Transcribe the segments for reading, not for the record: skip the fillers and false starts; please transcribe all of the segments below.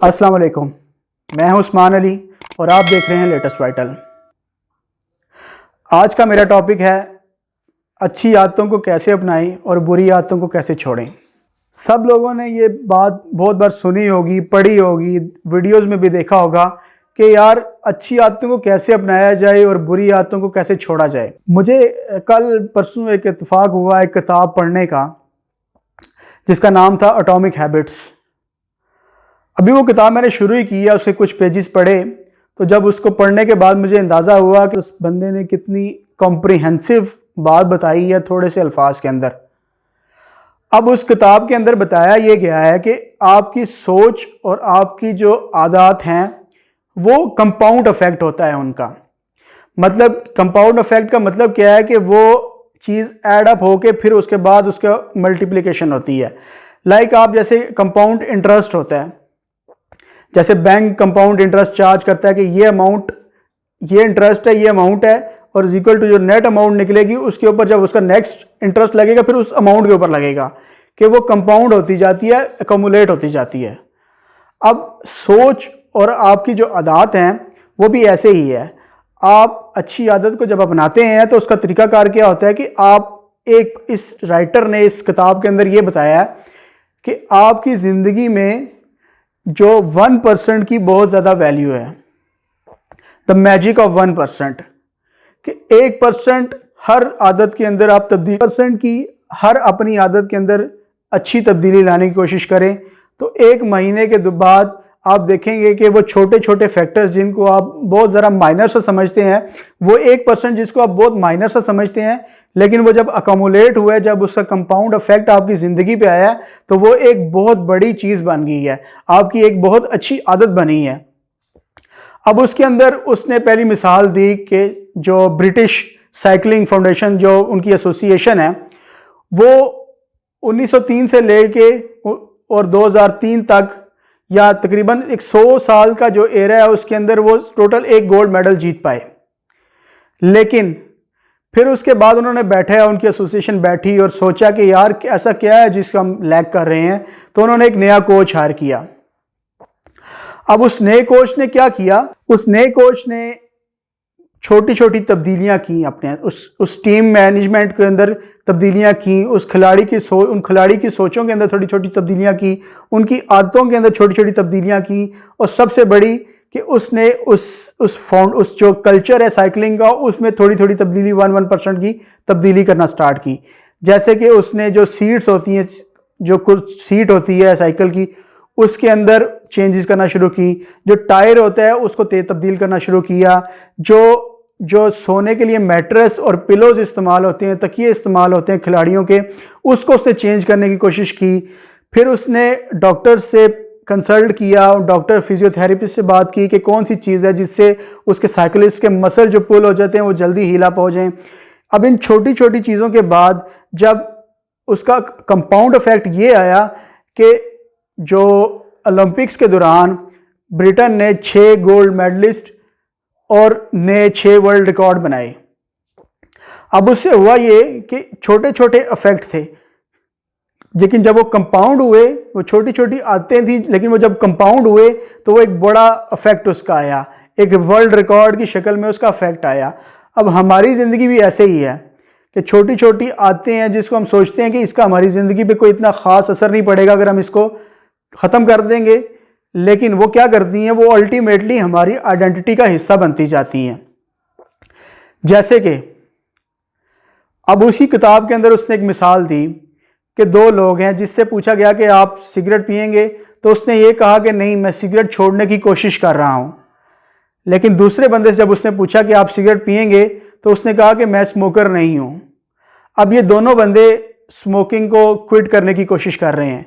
अस्सलाम वालेकुम, मैं हूं उस्मान अली और आप देख रहे हैं लेटेस्ट वाइटल। आज का मेरा टॉपिक है अच्छी आदतों को कैसे अपनाएं और बुरी आदतों को कैसे छोड़ें। सब लोगों ने ये बात बहुत बार सुनी होगी, पढ़ी होगी, वीडियोस में भी देखा होगा कि यार अच्छी आदतों को कैसे अपनाया जाए और बुरी आदतों को कैसे छोड़ा जाए। मुझे कल परसों एक इत्तेफाक हुआ एक किताब पढ़ने का जिसका नाम था एटॉमिक हैबिट्स। अभी वो किताब मैंने शुरू ही की है, उसके कुछ पेजेस पढ़े तो जब उसको पढ़ने के बाद मुझे अंदाज़ा हुआ कि उस बंदे ने कितनी कॉम्प्रिहेंसिव बात बताई है थोड़े से अल्फाज के अंदर। अब उस किताब के अंदर बताया ये गया है कि आपकी सोच और आपकी जो आदत हैं वो कंपाउंड इफेक्ट होता है उनका। मतलब कंपाउंड इफेक्ट का मतलब क्या है कि वो चीज़ ऐड अप होके फिर उसके बाद उसका मल्टीप्लिकेशन होती है। लाइक आप जैसे कंपाउंड इंटरेस्ट होता है, जैसे बैंक कंपाउंड इंटरेस्ट चार्ज करता है कि ये अमाउंट, ये इंटरेस्ट है, ये अमाउंट है और इज इक्वल टू जो नेट अमाउंट निकलेगी उसके ऊपर जब उसका नेक्स्ट इंटरेस्ट लगेगा फिर उस अमाउंट के ऊपर लगेगा, कि वो कंपाउंड होती जाती है, एकमुलेट होती जाती है। अब सोच और आपकी जो आदत हैं वो भी ऐसे ही है। आप अच्छी आदत को जब अपनाते हैं तो उसका तरीकाकार क्या होता है कि इस राइटर ने इस किताब के अंदर ये बताया है कि आपकी ज़िंदगी में जो 1% की बहुत ज़्यादा वैल्यू है, द मैजिक ऑफ 1%, कि 1% हर आदत के अंदर आप तब्दीली परसेंट की हर अपनी आदत के अंदर अच्छी तब्दीली लाने की कोशिश करें तो एक महीने के बाद आप देखेंगे कि वो छोटे छोटे फैक्टर्स जिनको आप बहुत ज़रा माइनर सा समझते हैं, वो 1% जिसको आप बहुत माइनर सा समझते हैं, लेकिन वो जब अकोमुलेट हुआ है, जब उसका कंपाउंड इफेक्ट आपकी ज़िंदगी पे आया है तो वो एक बहुत बड़ी चीज़ बन गई है, आपकी एक बहुत अच्छी आदत बनी है। अब उसके अंदर उसने पहली मिसाल दी कि जो ब्रिटिश साइकिलिंग फाउंडेशन जो उनकी एसोसिएशन है वो 1903 से लेके और 2003 तक या तकरीबन 100 साल का जो एरा है उसके अंदर वो टोटल 1 गोल्ड मेडल जीत पाए। लेकिन फिर उसके बाद उन्होंने बैठा, उनकी एसोसिएशन बैठी और सोचा कि यार ऐसा क्या है जिसको हम लैग कर रहे हैं, तो उन्होंने एक नया कोच हायर किया। अब उस नए कोच ने क्या किया, उस नए कोच ने छोटी छोटी तब्दीलियां की अपने उस टीम मैनेजमेंट के अंदर तब्दीलियां की, उन खिलाड़ी की सोचों के अंदर थोड़ी छोटी तब्दीलियां की, उनकी आदतों के अंदर छोटी छोटी तब्दीलियां की और सबसे बड़ी कि उसने उस जो कल्चर है साइकिलिंग का उसमें थोड़ी थोड़ी तब्दीली 1% की तब्दीली करना स्टार्ट की। जैसे कि उसने जो सीट्स होती हैं, जो कुछ सीट होती है साइकिल की, उसके अंदर चेंजेस करना शुरू की, जो टायर होता है उसको तब्दील करना शुरू किया, जो सोने के लिए मैट्रेस और पिलोज इस्तेमाल होते हैं, तकिए इस्तेमाल होते हैं खिलाड़ियों के, उसको उसने चेंज करने की कोशिश की। फिर उसने डॉक्टर से कंसल्ट किया, डॉक्टर फिजियोथेरेपिस्ट से बात की कि कौन सी चीज़ है जिससे उसके साइकिलिस्ट के मसल जो पुल हो जाते हैं वो जल्दी हील अप हो जाएं। अब इन छोटी छोटी चीज़ों के बाद जब उसका कंपाउंड इफेक्ट ये आया कि जो ओलंपिक्स के दौरान ब्रिटेन ने 6 गोल्ड मेडलिस्ट और नए 6 वर्ल्ड रिकॉर्ड बनाए। अब उससे हुआ ये कि छोटे छोटे इफेक्ट थे, लेकिन जब वो कंपाउंड हुए, वो छोटी छोटी आदतें थी लेकिन वो जब कंपाउंड हुए तो वो एक बड़ा इफेक्ट उसका आया, एक वर्ल्ड रिकॉर्ड की शक्ल में उसका इफेक्ट आया। अब हमारी ज़िंदगी भी ऐसे ही है कि छोटी छोटी आदतें हैं जिसको हम सोचते हैं कि इसका हमारी ज़िंदगी पे कोई इतना ख़ास असर नहीं पड़ेगा अगर हम इसको ख़त्म कर देंगे, लेकिन वो क्या करती हैं, वो अल्टीमेटली हमारी आइडेंटिटी का हिस्सा बनती जाती हैं। जैसे कि अब उसी किताब के अंदर उसने एक मिसाल दी कि 2 लोग हैं, जिससे पूछा गया कि आप सिगरेट पिएंगे, तो उसने ये कहा कि नहीं, मैं सिगरेट छोड़ने की कोशिश कर रहा हूँ। लेकिन दूसरे बंदे से जब उसने पूछा कि आप सिगरेट पिएंगे, तो उसने कहा कि मैं स्मोकर नहीं हूँ। अब ये दोनों बंदे स्मोकिंग को क्विट करने की कोशिश कर रहे हैं,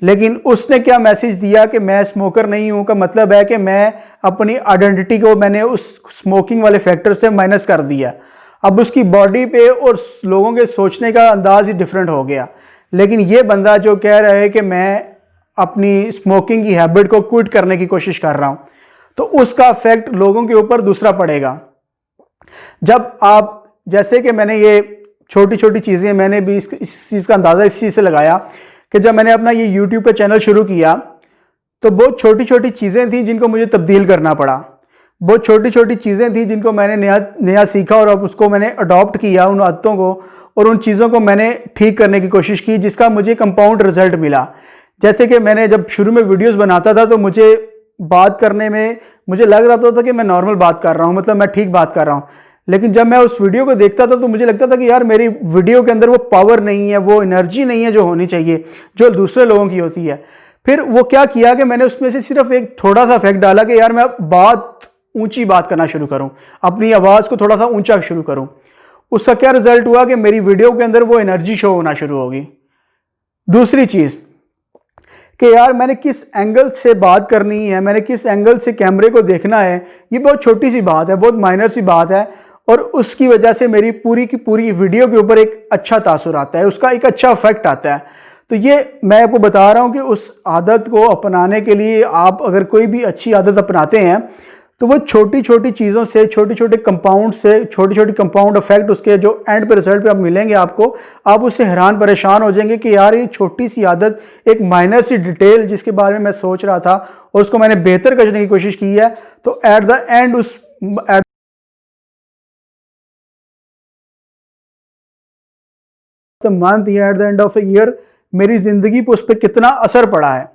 लेकिन उसने क्या मैसेज दिया कि मैं स्मोकर नहीं हूं का मतलब है कि मैं अपनी आइडेंटिटी को मैंने उस स्मोकिंग वाले फैक्टर से माइनस कर दिया। अब उसकी बॉडी पे और लोगों के सोचने का अंदाज ही डिफरेंट हो गया। लेकिन ये बंदा जो कह रहा है कि मैं अपनी स्मोकिंग की हैबिट को क्विट करने की कोशिश कर रहा हूं, तो उसका इफेक्ट लोगों के ऊपर दूसरा पड़ेगा। जब आप, जैसे कि मैंने ये छोटी छोटी चीज़ें मैंने भी इस चीज़ का अंदाज़ा इस चीज़ से लगाया कि जब मैंने अपना ये YouTube पे चैनल शुरू किया तो बहुत छोटी छोटी चीज़ें थी जिनको मुझे तब्दील करना पड़ा, बहुत छोटी छोटी चीज़ें थी जिनको मैंने नया सीखा और अब उसको मैंने अडॉप्ट किया, उन आदतों को और उन चीज़ों को मैंने ठीक करने की कोशिश की, जिसका मुझे कंपाउंड रिजल्ट मिला। जैसे कि मैंने जब शुरू में वीडियोस बनाता था तो मुझे बात करने में मुझे लग रहा था कि मैं नॉर्मल बात कर रहा हूँ, मतलब मैं ठीक बात कर रहा हूँ, लेकिन जब मैं उस वीडियो को देखता था तो मुझे लगता था कि यार मेरी वीडियो के अंदर वो पावर नहीं है, वो एनर्जी नहीं है जो होनी चाहिए, जो दूसरे लोगों की होती है। फिर वो क्या किया कि मैंने उसमें से सिर्फ एक थोड़ा सा फैक्ट डाला कि यार मैं ऊंची बात करना शुरू करूं, अपनी आवाज़ को थोड़ा सा ऊंचा शुरू करूं। उसका क्या रिजल्ट हुआ कि मेरी वीडियो के अंदर वो एनर्जी शो होना शुरू होगी। दूसरी चीज़ कि यार मैंने किस एंगल से बात करनी है, मैंने किस एंगल से कैमरे को देखना है, ये बहुत छोटी सी बात है, बहुत माइनर सी बात है, और उसकी वजह से मेरी पूरी की पूरी वीडियो के ऊपर एक अच्छा तासुर आता है, उसका एक अच्छा इफेक्ट आता है। तो ये मैं आपको बता रहा हूँ कि उस आदत को अपनाने के लिए आप अगर कोई भी अच्छी आदत अपनाते हैं तो वो छोटी छोटी चीज़ों से, छोटे छोटे कंपाउंड से, छोटी छोटी कंपाउंड इफेक्ट उसके जो एंड पे रिजल्ट पे आप मिलेंगे आपको, आप उससे हैरान परेशान हो जाएंगे कि यार ये छोटी सी आदत, एक माइनर सी डिटेल जिसके बारे में मैं सोच रहा था और उसको मैंने बेहतर करने की कोशिश की है, तो एट द एंड उस मंथ या at the end of a year मेरी जिंदगी पर उस पर कितना असर पड़ा है।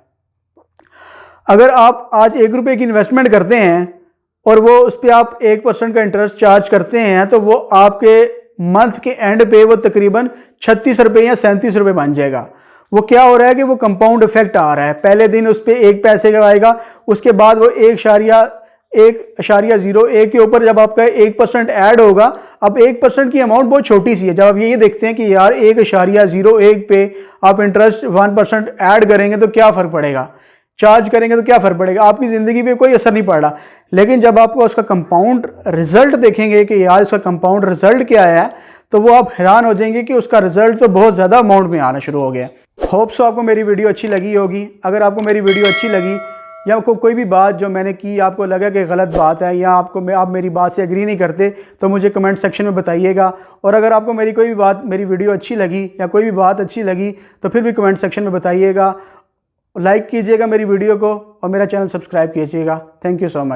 अगर आप आज 1 रुपए की इन्वेस्टमेंट करते हैं और वो उस पर आप 1% का इंटरेस्ट चार्ज करते हैं तो वो आपके मंथ के एंड पे वो तकरीबन 36 रुपये या 37 रुपये बन जाएगा। वो क्या हो रहा है कि वो कंपाउंड इफेक्ट आ रहा है, पहले दिन उस पर 1 पैसे का आएगा, उसके बाद वो 1.01 के ऊपर जब आपका 1% ऐड होगा, अब 1% की अमाउंट बहुत छोटी सी है। जब आप ये देखते हैं कि यार 1.01 पे आप इंटरेस्ट 1% ऐड करेंगे तो क्या फ़र्क पड़ेगा, चार्ज करेंगे तो क्या फ़र्क पड़ेगा, आपकी ज़िंदगी पे कोई असर नहीं पड़ रहा। लेकिन जब आपको उसका कंपाउंड रिजल्ट देखेंगे कि यार इसका कंपाउंड रिजल्ट क्या है, तो वो आप हैरान हो जाएंगे कि उसका रिजल्ट तो बहुत ज़्यादा अमाउंट में आना शुरू हो गया। होप सो आपको मेरी वीडियो अच्छी लगी होगी। अगर आपको मेरी वीडियो अच्छी लगी या आपको कोई भी बात जो मैंने की आपको लगा कि गलत बात है या आप मेरी बात से एग्री नहीं करते तो मुझे कमेंट सेक्शन में बताइएगा। और अगर आपको मेरी कोई भी बात, मेरी वीडियो अच्छी लगी या कोई भी बात अच्छी लगी तो फिर भी कमेंट सेक्शन में बताइएगा। लाइक कीजिएगा मेरी वीडियो को और मेरा चैनल सब्सक्राइब कीजिएगा। Thank you so much.